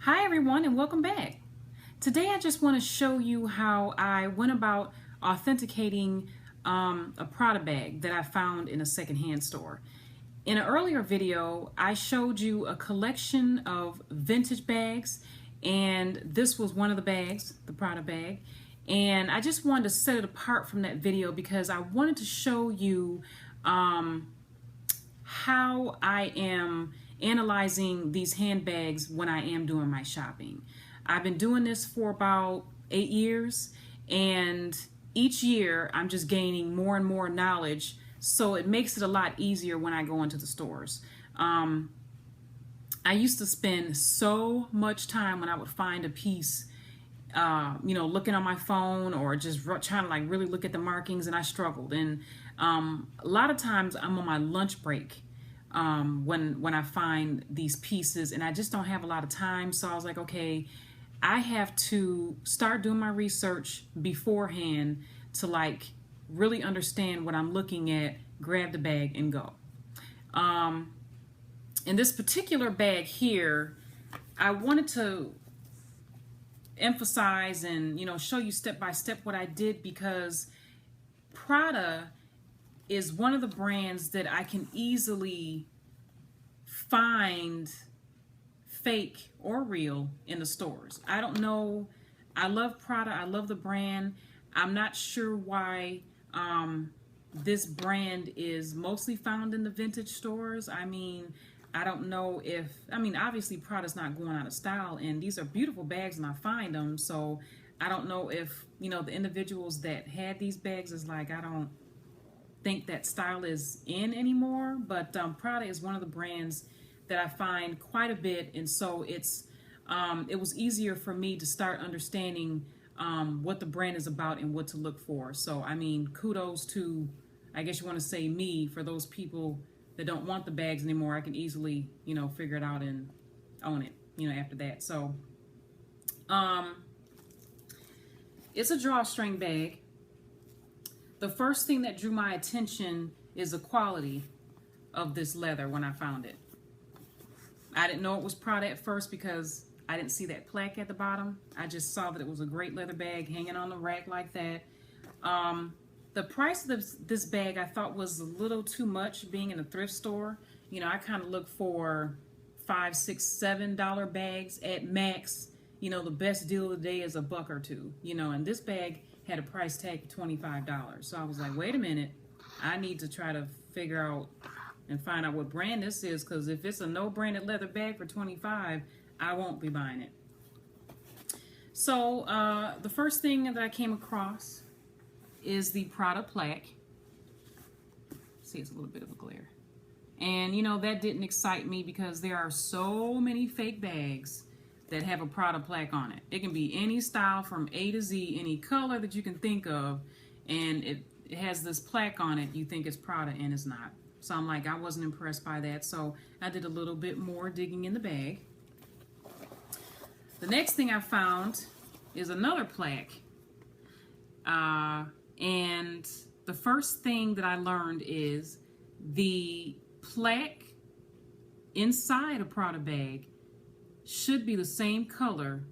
Hi everyone and welcome back. Today I just want to show you how I went about authenticating a Prada bag that I found in a secondhand store. In an earlier video I showed you a collection of vintage bags, and this was one of the bags, the Prada bag, and I just wanted to set it apart from that video because I wanted to show you how I am analyzing these handbags when I am doing my shopping. I've been doing this for about 8 years, and each year I'm just gaining more and more knowledge, so it makes it a lot easier when I go into the stores. I used to spend so much time when I would find a piece, looking on my phone or just trying to really look at the markings, and I struggled. And a lot of times I'm on my lunch break when I find these pieces, and I just don't have a lot of time. So I was like, okay, I have to start doing my research beforehand to really understand what I'm looking at, grab the bag and go. In this particular bag here, I wanted to emphasize and show you step by step what I did, because Prada is one of the brands that I can easily find fake or real in the stores. I don't know. I love Prada. I love the brand. I'm not sure why this brand is mostly found in the vintage stores. I don't know if, obviously Prada's not going out of style, and these are beautiful bags and I find them. So I don't know if, the individuals that had these bags is I don't think that style is in anymore. But Prada is one of the brands that I find quite a bit. And so it was easier for me to start understanding what the brand is about and what to look for. So, kudos to, I guess you want to say, me, for those people that don't want the bags anymore. I can easily, figure it out and own it, after that. So, it's a drawstring bag. The first thing that drew my attention is the quality of this leather when I found it. I didn't know it was Prada at first because I didn't see that plaque at the bottom. I just saw that it was a great leather bag hanging on the rack like that. The price of this bag I thought was a little too much, being in a thrift store. I kind of look for $5, $6, $7 bags at max. The best deal of the day is $1 or $2. And this bag had a price tag of $25. So I was like, wait a minute, I need to try to figure out and find out what brand this is, because if it's a no-branded leather bag for $25, I won't be buying it. So the first thing that I came across is the Prada Plaque. See, it's a little bit of a glare. And that didn't excite me because there are so many fake bags that have a Prada plaque on it. It can be any style from A to Z, any color that you can think of, and it has this plaque on it. You think it's Prada and it's not. So I'm like, I wasn't impressed by that. So I did a little bit more digging in the bag. The next thing I found is another plaque. And the first thing that I learned is the plaque inside a Prada bag should be the same color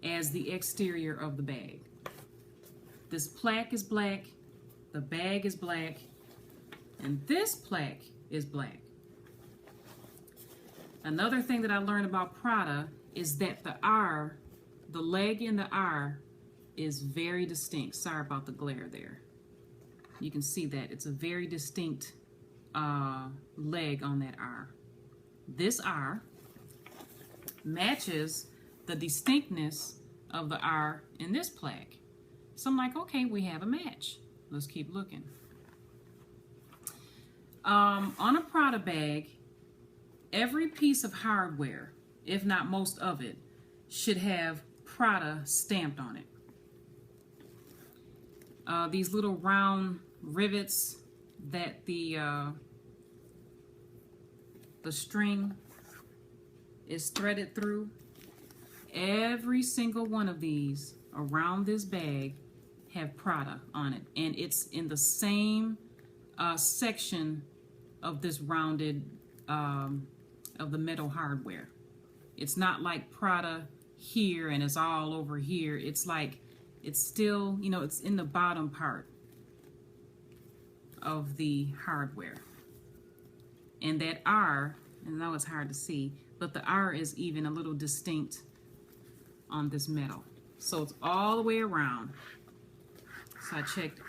as the exterior of the bag. This plaque is black, the bag is black, and this plaque is black. Another thing that I learned about Prada is that the R, the leg in the R, is very distinct. Sorry about the glare there. You can see that it's a very distinct leg on that R. This R matches the distinctness of the R in this plaque. So I'm like, okay, we have a match. Let's keep looking. On a Prada bag, every piece of hardware, if not most of it, should have Prada stamped on it. These little round rivets that the string is threaded through, every single one of these around this bag have Prada on it, and it's in the same section of this rounded of the metal hardware. It's not like Prada here and it's all over here. It's like, it's still, you know, it's in the bottom part of the hardware. And that R, and I know it's hard to see, but the R is even a little distinct on this metal. So it's all the way around. So I checked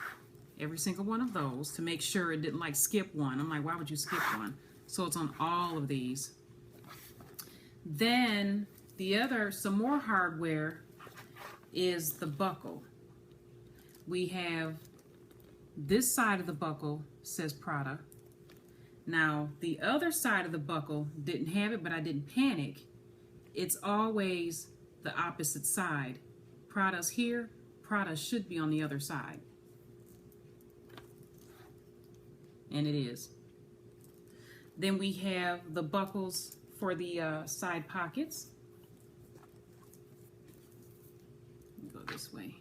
every single one of those to make sure it didn't like skip one. I'm like, why would you skip one? So it's on all of these. Then the other, some more hardware is the buckle. We have this side of the buckle says Prada. Now the other side of the buckle didn't have it, but I didn't panic. It's always the opposite side. Prada's here, Prada should be on the other side. And it is. Then we have the buckles for the side pockets. Go this way.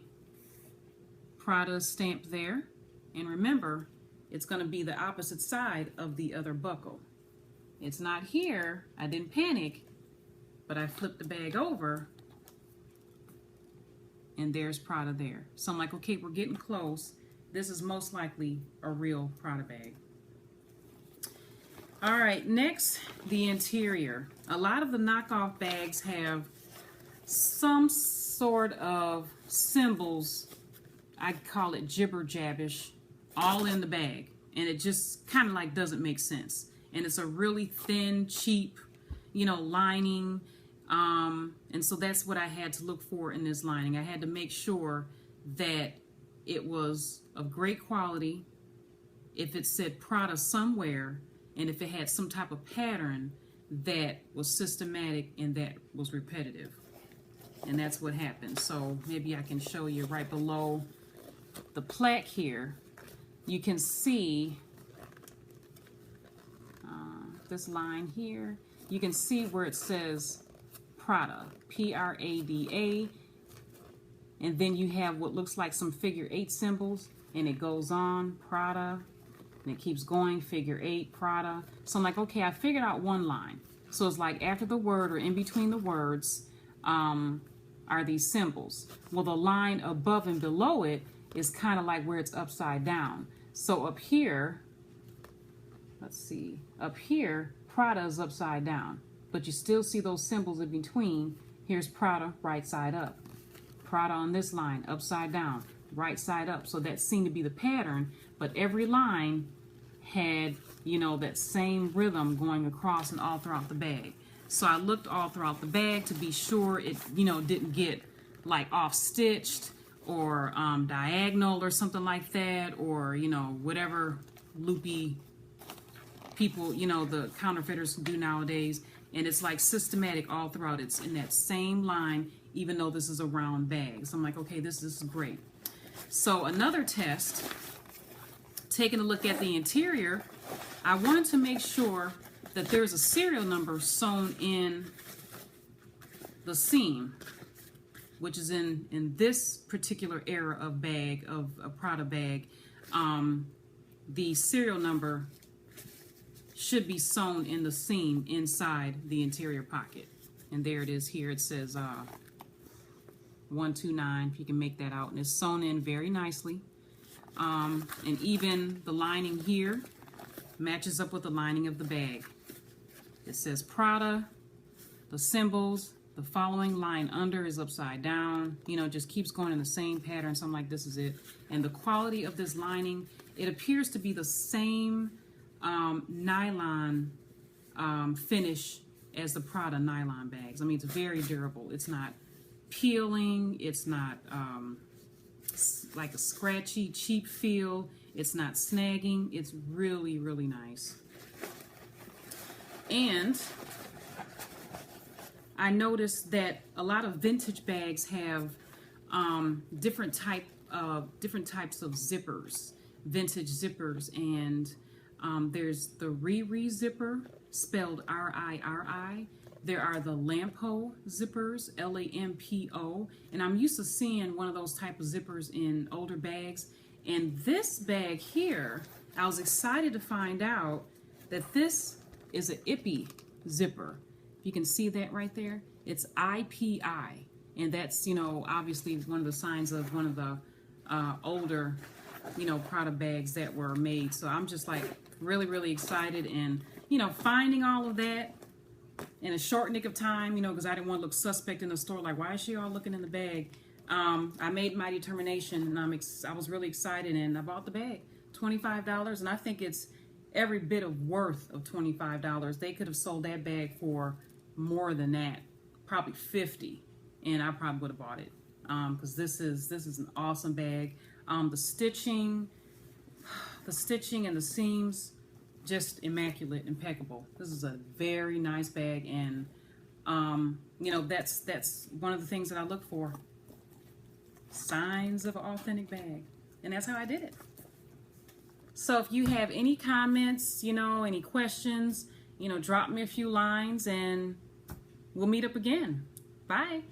Prada stamped there. And remember, it's going to be the opposite side of the other buckle. It's not here. I didn't panic, but I flipped the bag over and there's Prada there. So I'm like, okay, we're getting close. This is most likely a real Prada bag. All right, next, the interior. A lot of the knockoff bags have some sort of symbols, I call it jibber jabbish, all in the bag. And it just kind of like doesn't make sense. And it's a really thin, cheap, you know, lining. And so that's what I had to look for in this lining. I had to make sure that it was of great quality. If it said Prada somewhere, and if it had some type of pattern that was systematic and that was repetitive. And that's what happened. So maybe I can show you right below the plaque here. You can see this line here. You can see where it says Prada, P-R-A-D-A. And then you have what looks like some figure 8 symbols, and it goes on, Prada. And it keeps going, figure 8, Prada. So I'm like, okay, I figured out one line. So it's like after the word or in between the words are these symbols. Well, the line above and below it is kind of like where it's upside down. So up here, let's see, up here, Prada is upside down. But you still see those symbols in between. Here's Prada, right side up. Prada on this line, upside down, right side up. So that seemed to be the pattern, but every line had, you know, that same rhythm going across and all throughout the bag. So I looked all throughout the bag to be sure it, you know, didn't get like off stitched or diagonal or something like that, or, you know, whatever loopy people, you know, the counterfeiters do nowadays. And it's like systematic all throughout. It's in that same line, even though this is a round bag. So I'm like, okay, this is great. So another test, taking a look at the interior, I wanted to make sure that there's a serial number sewn in the seam, which is in this particular era of bag, of a Prada bag. The serial number should be sewn in the seam inside the interior pocket. And there it is here. It says 129, if you can make that out. And it's sewn in very nicely. And even the lining here matches up with the lining of the bag. It says Prada, the symbols, the following line under is upside down. You know, it just keeps going in the same pattern. So I'm like, this is it. And the quality of this lining, it appears to be the same nylon finish as the Prada nylon bags. I mean, it's very durable. It's not peeling. It's not like a scratchy, cheap feel. It's not snagging. It's really, really nice. And I noticed that a lot of vintage bags have different types of zippers, vintage zippers, and there's the Riri zipper, spelled R-I-R-I. There are the Lampo zippers, L-A-M-P-O, and I'm used to seeing one of those type of zippers in older bags. And this bag here, I was excited to find out that this is an Ippy zipper. You can see that right there. It's IPI, and that's, you know, obviously one of the signs of one of the older, you know, Prada bags that were made. So I'm just like really, really excited, and, you know, finding all of that in a short nick of time, you know, because I didn't want to look suspect in the store, like, why is she all looking in the bag? I made my determination, and I was really excited, and I bought the bag. $25, and I think it's every bit of worth of $25. They could have sold that bag for more than that, probably 50, and I probably would have bought it, because this is an awesome bag. The stitching and the seams, just immaculate, impeccable. This is a very nice bag, and you know, that's one of the things that I look for. Signs of an authentic bag, and that's how I did it. So if you have any comments, you know, any questions, you know, drop me a few lines, and we'll meet up again. Bye.